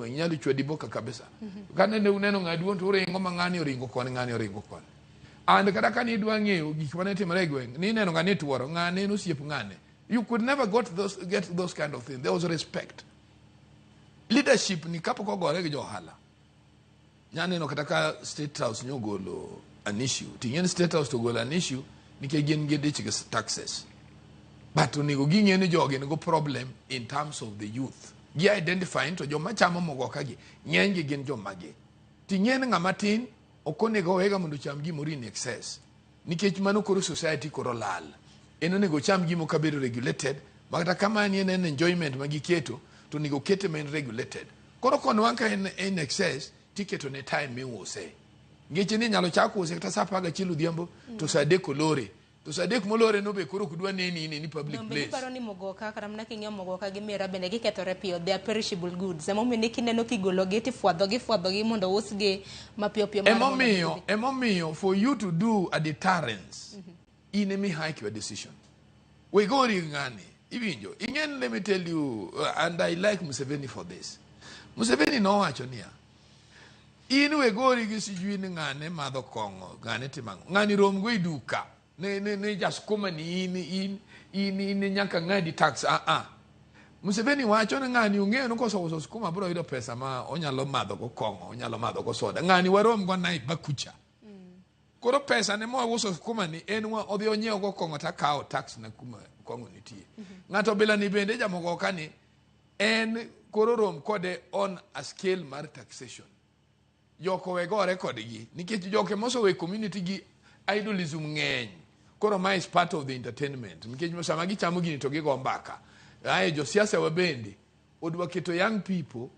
inyalo chwedi boka kabisa kane ne uneno ng'aduon to ringo mang'ani oringo koni ng'ani oringo koni and kada kan idwa ng'eyo gik mane timore e gweng' ni neno ng'ani tuoro ng'ane nosiep ng'ane. You could never get those kind of things. There was respect. Leadership ni kapok ogore gi johala. Nyaneno kata ka State House nyogolo an issue. Ting'en State House to golo an issue nikech gin gi dich taxes. But onego ging'e ni jogi nigo problem in terms of the youth. Gi identifying to joma chamo mogoka gi ng'eny gi gin joma gi. Ting'en ng'ama tin ok onego wega mondo cham gimoro in excess. Nikech mano koro society koro lal. En onego cham gimo kabedo regulated. Makata kama ni en enjoyment magiketo to onego kete men regulated. Koro kono wanka en excess tiketo ne time miuse. Ngeche ni nyalo chako use kata saa 11 odhiambo to saa 3 olore. To saa 3 molore no be koro kudwa neni ni public place. Mbe paro ni mogoka kata mna king'io mogoka gi mira bende gikethore piyo, they are perishable goods. Emo mene kineno kigologi tifuadhogi mondo usgi mapiyo piyo. Emomiyo for you to do a deterrence in emi hike your decision. We go ngani ibinjo. Ingen, let me tell you, and I like Museveni for this. Museveni no wacho niya. In we go gi sijui ni ngane madho kongo, ngane timango. Ngani romgo iduka. Ne just come ni in nyaka ngadi tax Museveni wacho ni ngani ung'eyo no koso uso skuma bro yudo pesa ma onyalo madho go kongo, onyalo madho go soda. Ngani warom go nai bakucha. Koro pesa ne mo uso skuma ni en wa odhi onyiewo go kongo ta kao tax na kuma kongo nitie. Ng'ato bila ni bende jamogo kani en koro rom kode on a scale mar taxation. Joko we gore kodgi nikech joke moso we community gi idolism ng'eny. Koro ma is part of the entertainment. Nikech sama gichamo gini to gigo mbaka. Aye josiasa wabende odwa keto young people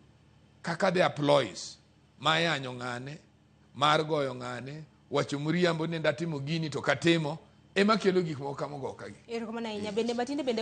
kaka the employees. Mayanyo ng'ane, mar goyo ng'ane, wacho muriambo ne ndatimo gini to katimo ema kelo gik moko kamogo kagi. Ero kama na inya bende batinde bende